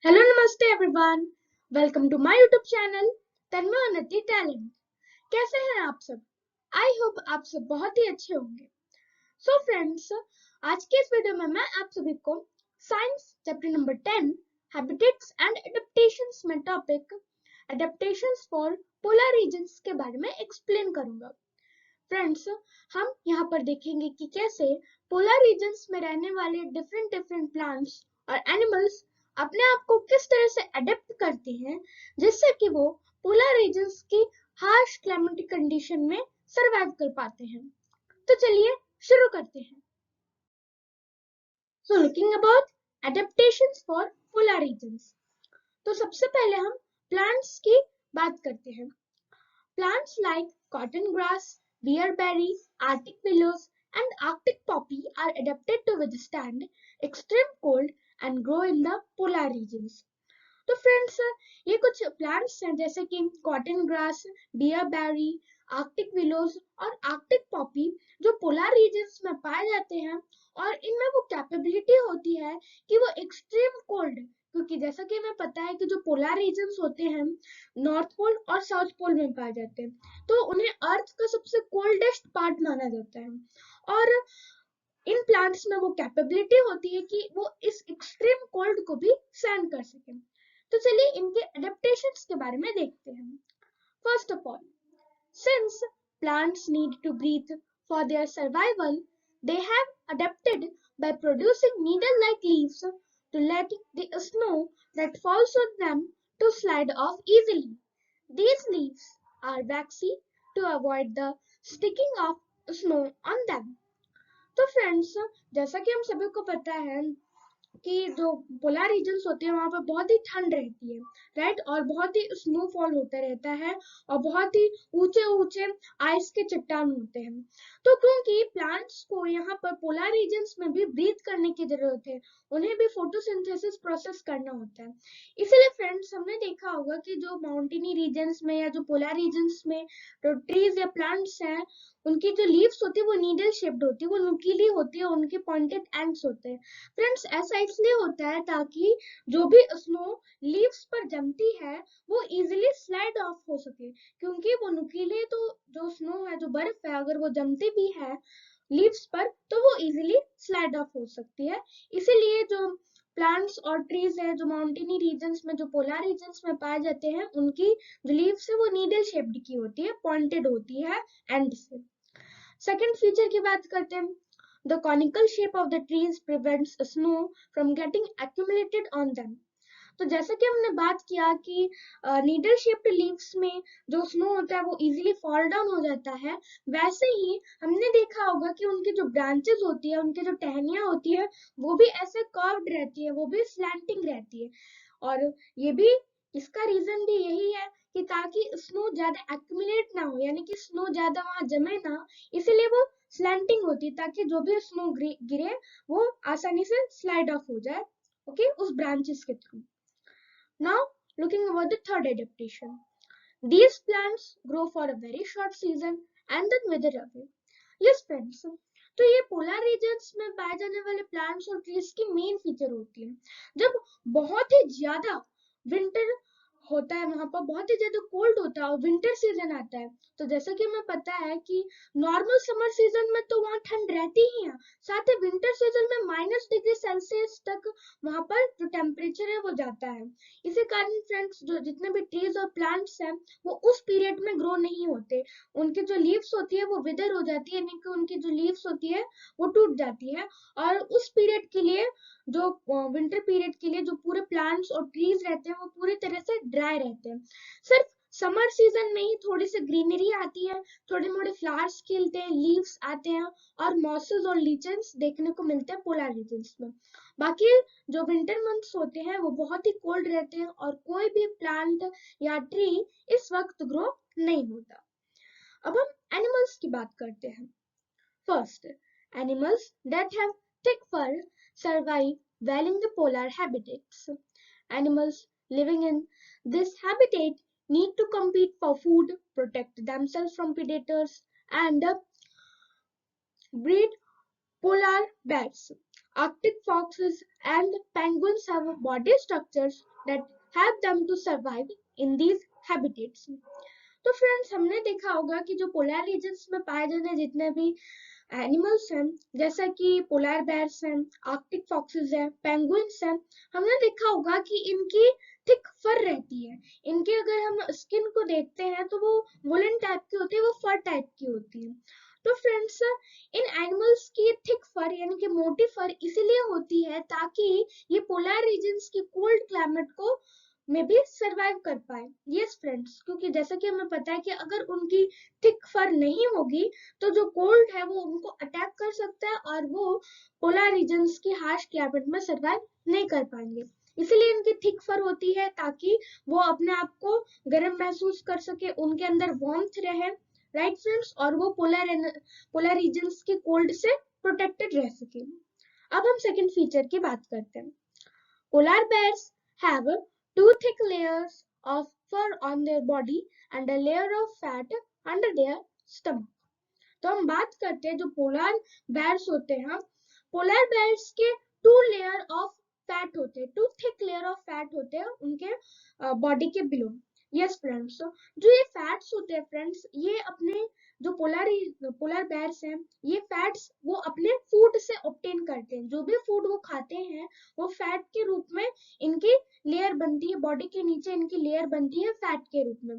Hello नमस्ते everyone. Welcome to my YouTube channel Tanmay Unnati talent. कैसे हैं आप सब? आई होप आप सब बहुत ही अच्छे होंगे। सो फ्रेंड्स, आज के इस वीडियो में मैं आप सभी को science chapter number 10 habitats and adaptations में topic adaptations for polar regions के बारे में एक्सप्लेन करूंगा। फ्रेंड्स, हम यहाँ पर देखेंगे कि कैसे पोलर रीजन्स में रहने वाले डिफरेंट डिफरेंट प्लांट्स और एनिमल्स अपने आप को किस तरह से अडेप्ट करते हैं, जिससे कि वो पोलर रीजन्स की हार्श क्लाइमेटिक कंडीशन में सरवाइव कर पाते हैं। तो चलिए शुरू करते हैं। So looking about adaptations for polar regions, तो सबसे पहले हम प्लांट्स की बात करते हैं। Plants like cotton grass, bearberry, Arctic willows, and Arctic poppy are adapted to withstand extreme cold and grow in the polar regions. तो फ्रेंड्स, ये कुछ प्लांट्स हैं जैसे कि cotton grass, bearberry, Arctic willows और आर्कटिक पॉपी जो polar regions में पाए जाते हैं, और इनमें वो कैपेबिलिटी होती है कि वो एक्सट्रीम कोल्ड, क्योंकि जैसा कि हमें पता है कि जो पोलर रीजन्स होते हैं नॉर्थ पोल और साउथ पोल में पाए जाते हैं, तो उन्हें अर्थ का सबसे कोल्डेस्ट पार्ट माना जाता है। और इन प्लांट्स में वो कैपेबिलिटी होती है कि वो इस एक्सट्रीम कोल्ड को भी सहन कर सकें। तो चलिए इनके एडेप्टेशंस के बारे में देखते हैं। First of all, since plants need to breathe for their survival, they have adapted by producing needle-like leaves to let the snow that falls on them to slide off easily. These leaves are waxy to avoid the sticking of snow on them. तो friends, जैसा कि हम सभी को पता है कि जो पोलर रीजन्स होते हैं वहां पर बहुत ही ठंड रहती है, राइट, और बहुत ही स्नोफॉल होता रहता है और बहुत ही ऊंचे ऊंचे आइस के चट्टान होते हैं। तो क्योंकि प्लांट्स को यहाँ पर पोलर रीजन्स में भी ब्रीथ करने की जरूरत है, उन्हें भी फोटोसिंथेसिस प्रोसेस करना होता है। इसीलिए फ्रेंड्स, हमने देखा होगा कि जो माउंटेनी रीजन्स में या जो पोलर रीजन्स में जो ट्रीज या प्लांट्स हैं, उनकी जो लीव्स होती है वो नीडल शेप्ड होती है, वो नुकीली होती है, उनके पॉइंटेड एंड्स होते हैं। फ्रेंड्स, ऐसा इसलिए होता है ताकि जो भी स्नो लीव्स पर जमती है वो इजीली स्लाइड ऑफ हो सके, क्योंकि वो नुकीले, तो जो स्नो है, जो बर्फ है, अगर वो जमती भी है लीव्स पर तो वो इजीली स्लाइड ऑफ हो सकती है। इसीलिए जो प्लांट्स और ट्रीज है जो माउंटेनी रीजन्स में, जो पोलर रीजन्स में पाए जाते हैं, उनकी जो लीव्स है वो नीडल शेप्ड की होती है, पॉइंटेड होती है एंड से। सेकेंड फीचर की बात करते हैं। The conical shape of the trees prevents snow from getting accumulated on them. तो जैसा कि हमने बात किया कि नीडल शेप्ड लीव्स में जो स्नो होता है वो इजीली फॉल डाउन हो जाता है, वैसे ही हमने देखा होगा कि उनकी जो ब्रांचेस होती है, उनकी जो टहनियां होती है, वो भी ऐसे कर्व्ड रहती है, वो भी स्लैंटिंग रहती है। और ये भी, इसका रीजन भी यही है कि ताकि स्नो ज्यादा एक्यूमुलेट ना हो, यानी कि स्नो ज्यादा वहां जमे ना, इसीलिए वो स्लैंटिंग होती है, ताकि जो भी स्नो गिरे वो आसानी से स्लाइड ऑफ हो जाए, ओके, उस ब्रांचेस के through. Now, looking about the third adaptation. These plants grow for a very short season and then wither away. Yes, friends. तो ये पोलर रीजन्स में पाए जाने वाले प्लांट्स और ट्रीज की मेन फीचर होती है। जब बहुत ही ज्यादा विंटर होता है, वहां पर बहुत ही ज्यादा कोल्ड होता है और विंटर सीजन आता है, तो जैसा कि हमें पता है कि नॉर्मल समर सीजन में तो वहां ठंड रहती ही है, साथ ही विंटर सीजन में -डिग्री सेल्सियस तक वहां पर जो टेम्परेचर है वो जाता है। इसी कारण फ्रेंड्स, जो जितने भी ट्रीज और प्लांट्स हैं वो उस पीरियड में ग्रो नहीं होते, उनकी जो लीव्स होती है वो विदर हो जाती है, यानी कि उनकी जो लीव्स होती है वो टूट जाती है। और उस पीरियड के लिए, जो विंटर पीरियड के लिए, जो पूरे प्लांट्स और ट्रीज रहते हैं वो पूरी तरह से ड्राई रहते हैं। सिर्फ समर सीजन में ही थोड़ी सी ग्रीनरी आती है, थोड़े मोड़े फ्लावर्स खिलते हैं, लीव्स आते हैं और मॉसेस और लीचेंस देखने को मिलते हैं पोलर रीजन्स में। बाकी जो विंटर मंथ्स होते हैं वो बहुत ही कोल्ड रहते हैं और कोई भी प्लांट या ट्री इस वक्त ग्रो नहीं होता। अब हम एनिमल्स की बात करते हैं। First, animals that have thick fur survive well in the polar habitats. Animals living in this habitat need to compete for food, protect themselves from predators, and breed polar bears. Arctic foxes and penguins have body structures that help them to survive in these habitats. तो friends हमने देखा होगा कि जो polar regions में पाए जाने जितने भी एनिमल्स हैं, जैसा कि पोलर बेयर्स हैं, आर्कटिक फॉक्सेस हैं, पेंगुइन्स हैं, हमने देखा होगा कि इनकी थिक फर रहती है। इनके अगर हम स्किन को देखते हैं तो वो वुलन टाइप की होती है, वो फर टाइप की होती है। तो फ्रेंड्स इन एनिमल्स की थिक फर यानी कि मोटी फर इसीलिए होती है ताकि ये पोलर रीजन्स की कोल्ड क्लाइमेट को में भी सरवाइव कर पाए। यस फ्रेंड्स, क्योंकि जैसा कि हमें पता है कि अगर उनकी थिक फर नहीं होगी तो जो कोल्ड है वो उनको अटैक कर सकता है और वो पोलर रीजन्स की हार्श क्लाइमेट में सरवाइव नहीं कर पाएंगे। इसीलिए इनकी थिक फर होती है ताकि वो अपने आप को गर्म महसूस कर सके, उनके अंदर वार्मथ रहे, राइट फ्रेंड्स, और वो पोलर रीजन्स के कोल्ड से प्रोटेक्टेड रह सके। अब हम सेकंड फीचर की बात करते हैं। Polar bears have two thick layers of fur on their body and a layer of fat under their stomach. तो हम बात करते हैं जो पोलर बेयर्स होते हैं, पोलर बेयर्स के टू लेयर ऑफ फैट होते हैं, two thick layer of fat होते हैं उनके बॉडी के बिलो। यस फ्रेंड्स, जो ये फैट्स होते हैं फ्रेंड्स, ये अपने जो पोलर बेयर्स हैं, ये फैट्स वो अपने फूड से ऑब्टेन करते हैं। जो भी फूड वो खाते हैं वो फैट के रूप में इनकी लेयर बनती है, बॉडी के नीचे इनकी लेयर बनती है फैट के रूप में।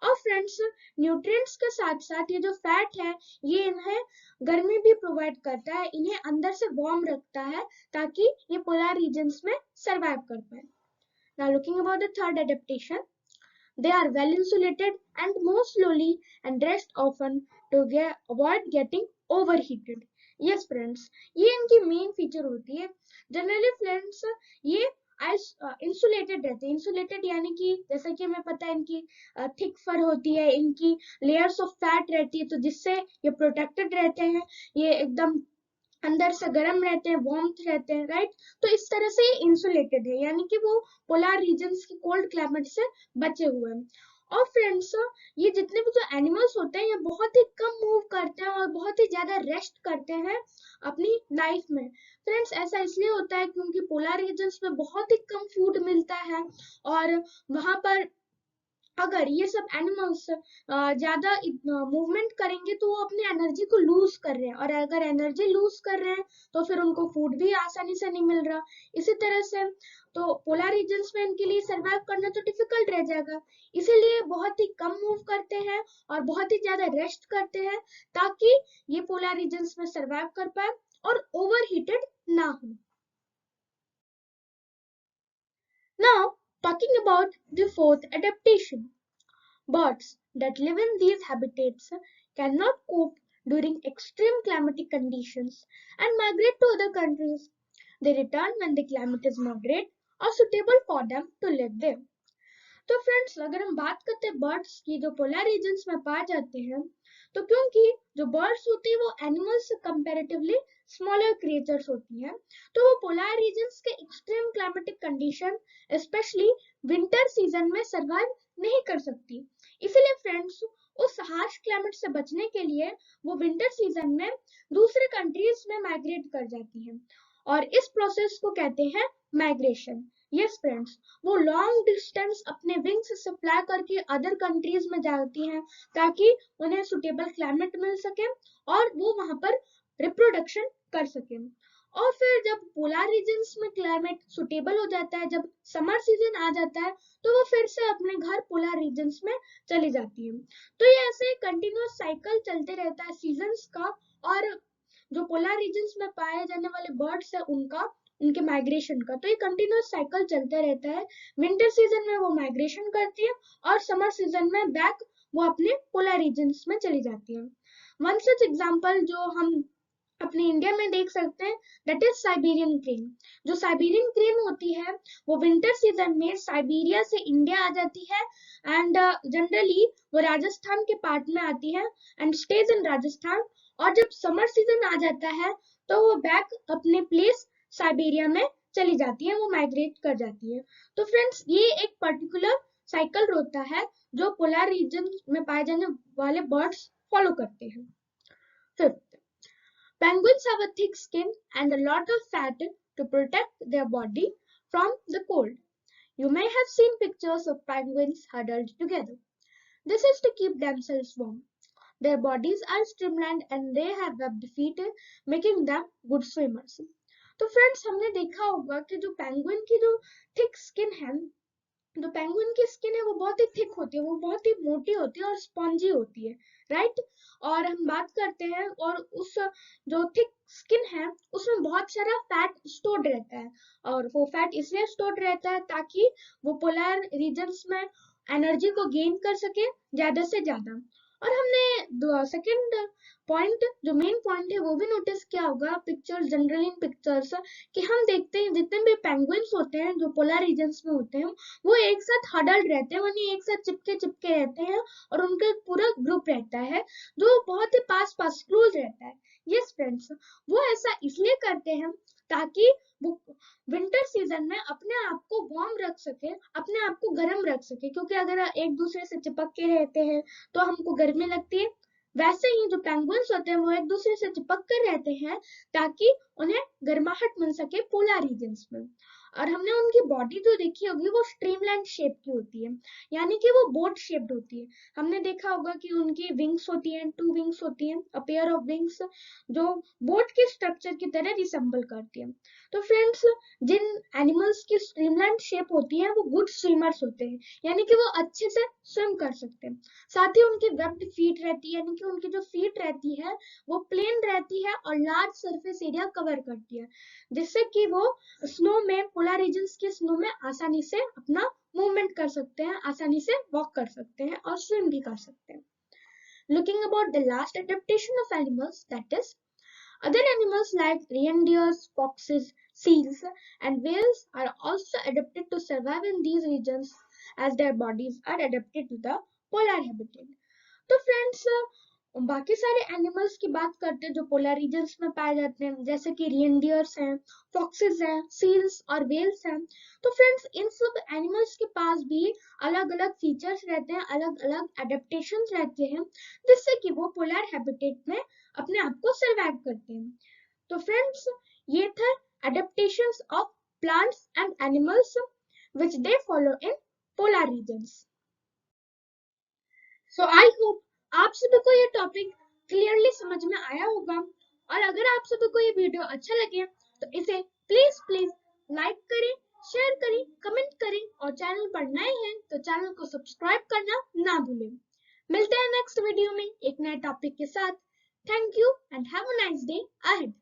और फ्रेंड्स न्यूट्रिएंट्स के साथ साथ ये जो फैट है ये इन्हें गर्मी भी प्रोवाइड करता है, इन्हें अंदर से वार्म रखता है ताकि ये पोलर रीजन्स में सरवाइव कर पाए। Now looking about the third adaptation, they are well insulated and move slowly and rest often to avoid getting overheated. Yes friends, ये इनकी मेन फीचर होती है। जनरली फ्रेंड्स ये इंसुलेटेड रहते हैं। इंसुलेटेड यानी कि जैसा कि हमें पता है इनकी थिक फर होती है, इनकी लेयर्स ऑफ फैट रहती है, तो जिससे ये प्रोटेक्टेड रहते हैं, ये एकदम अंदर से गर्म रहते हैं, वार्मथ रहते हैं, राइट। तो इस तरह से ये इंसुलेटेड है, यानी कि वो पोलर रीजन्स की कोल्ड क्लाइमेट से बचे हुए हैं। और फ्रेंड्स ये जितने भी जो एनिमल्स होते हैं ये बहुत ही कम मूव करते हैं और बहुत ही ज्यादा रेस्ट करते हैं अपनी लाइफ में। फ्रेंड्स ऐसा इसलिए होता है क्योंकि पोलर रीजन्स में बहुत ही कम फूड मिलता है और वहां पर अगर ये सब एनिमल्स ज्यादा मूवमेंट करेंगे तो वो अपनी एनर्जी को लूज कर रहे हैं, और अगर एनर्जी लूज कर रहे हैं तो फिर उनको फूड भी आसानी से नहीं मिल रहा। इसी तरह से तो पोलर रीजन्स में इनके लिए सरवाइव करना तो डिफिकल्ट रह जाएगा, इसीलिए बहुत ही कम मूव करते हैं और बहुत ही ज्यादा रेस्ट करते हैं ताकि ये पोलर रीजन्स में सरवाइव कर पाए और ओवरहीटेड ना हो। Now talking about the fourth adaptation. Birds that live in these habitats cannot cope during extreme climatic conditions and migrate to other countries. They return when the climate is moderate or suitable for them to live there. तो friends अगर हम बात करते हैं birds की जो polar regions में पाए जाते हैं, तो क्योंकि जो बर्ड्स होती है वो एनिमल्स से कंपैरेटिवली स्मॉलर क्रिएचर्स होती हैं, तो वो पोलर रीजन्स के extreme climatic condition specially winter season में सरवाइव नहीं कर सकती। इसीलिए फ्रेंड्स उस हार्श क्लाइमेट से बचने के लिए वो विंटर सीजन में दूसरे कंट्रीज में माइग्रेट कर जाती हैं और इस प्रोसेस को कहते हैं माइग्रेशन। यस फ्रेंड्स, वो लॉन्ग डिस्टेंस अपने विंग्स से फ्लाई करके अदर कंट्रीज में जाती हैं ताकि उन्हें सुटेबल क्लाइमेट मिल सके और वो वहां पर रिप्रोडक्शन कर सके। और फिर जब पोलर रीजन्स में क्लाइमेट सुटेबल हो जाता है, जब समर सीजन आ जाता है, तो वो फिर से अपने घर पोलर रीजन्स में चली जाती है। तो ये ऐसे कंटिन्यूअस साइकिल चलते रहता है सीजन्स का, और जो पोलर रीजन्स में पाए जाने वाले बर्ड्स है उनके माइग्रेशन का, तो ये कंटिन्यूअस साइकिल चलता रहता है। विंटर सीजन में वो माइग्रेशन करती है और समर सीजन में बैक वो अपने पोलर रीजन्स में चली जाती है। वन सच एग्जांपल जो हम अपने इंडिया में देख सकते हैं दैट इज साइबेरियन क्रेन। जो साइबेरियन क्रेन होती है वो विंटर सीजन में साइबेरिया से इंडिया आ जाती है एंड जनरली वो राजस्थान के पार्ट में आती है एंड स्टेज इन राजस्थान, और जब समर सीजन आ जाता है तो वो बैक अपने प्लेस साइबेरिया में चली जाती है, वो माइग्रेट कर जाती है। तो फ्रेंड्स ये एक पर्टिकुलर साइकिल होता है जो पोलर रीजन में पाए जाने वाले बर्ड्स फॉलो करते हैं। Fifth, Penguins have a thick skin and a lot of fat to protect their body from the cold. You may have seen pictures of penguins huddled together. This is to keep themselves warm. Their bodies are streamlined and they have webbed feet, making them good swimmers. तो friends हमने देखा होगा कि जो penguin की जो thick skin है, जो पेंगुइन की स्किन है वो बहुत ही थिक होती है, वो बहुत ही मोटी होती है और स्पॉन्जी होती है, राइट। और हम बात करते हैं और उस जो थिक स्किन है उसमें बहुत सारा फैट स्टोर्ड रहता है, और वो फैट इसलिए स्टोर्ड रहता है ताकि वो पोलर रीजन्स में एनर्जी को गेन कर सके ज्यादा से ज्यादा। और हमने सेकंड पॉइंट जो मेन पॉइंट है वो भी नोटिस किया होगा पिक्चर्स, जनरली इन पिक्चर्स, कि हम देखते हैं जितने भी पेंगुइन्स होते हैं जो पोलर रीजन्स में होते हैं वो एक साथ हडल्ड रहते हैं, यानी एक साथ चिपके चिपके रहते हैं, और उनका पूरा ग्रुप रहता है जो बहुत ही पास पास क्लोज रहता है। यस फ्रेंड्स, वो ऐसा इसलिए करते हैं ताकि वो विंटर सीजन में अपने आप को वार्म रख सके, अपने आप को गर्म रख सके, क्योंकि अगर एक दूसरे से चिपक के रहते हैं तो हमको गर्मी लगती है। वैसे ही जो पेंगुइन्स होते हैं वो एक दूसरे से चिपक कर रहते हैं ताकि उन्हें गर्माहट मिल सके पोलर रीजन्स में। और हमने उनकी बॉडी जो देखी होगी वो स्ट्रीमलाइन शेप की होती है, यानी कि वो बोट शेप्ड होती है। हमने देखा होगा कि उनकी विंग्स होती हैं, 2 विंग्स होती हैं, अ पेयर ऑफ विंग्स, जो बोट के स्ट्रक्चर की तरह रिसेंबल करती है। तो फ्रेंड्स, जिन एनिमल्स की स्ट्रीमलाइन शेप होती है वो गुड स्विमर्स होते हैं, यानी कि वो अच्छे से स्विम कर सकते हैं। साथ ही उनकी वेब्ड फीट रहती है, यानी कि उनकी जो फीट रहती है वो प्लेन रहती है और लार्ज सरफेस एरिया कवर करती है, जिससे कि वो स्नो में, पोलर रीजन्स के स्नो में आसानी से अपना मूवमेंट कर सकते हैं, आसानी से वॉक कर सकते हैं और स्विम भी कर सकते हैं। Looking about the last adaptation of animals, that is, other animals like reindeers, foxes, seals, and whales are also adapted to survive in these regions as their bodies are adapted to the polar habitat. तो friends, बाकी सारे animals की बात करते हैं जो polar regions में पाए जाते हैं, जैसे कि रेनडियर्स हैं, फॉक्सेस हैं, सील्स और वेल्स हैं। तो फ्रेंड्स, इन सब एनिमल्स के पास भी अलग अलग फीचर्स रहते हैं, अलग अलग एडेप्टेशंस रहते हैं, जिससे कि वो पोलर हैबिटेट में अपने आप को सर्वाइव करते हैं। तो फ्रेंड्स, ये थे adaptations of plants and animals which they follow in polar regions. So I hope आप सभी को ये टॉपिक क्लियरली समझ में आया होगा, और अगर आप सभी को ये वीडियो अच्छा लगे तो इसे प्लीज प्लीज लाइक करें, शेयर करें, कमेंट करें, और चैनल पर नए हैं तो चैनल को सब्सक्राइब करना ना भूलें। मिलते हैं नेक्स्ट वीडियो में एक नए टॉपिक के साथ। Thank you and have a nice day ahead.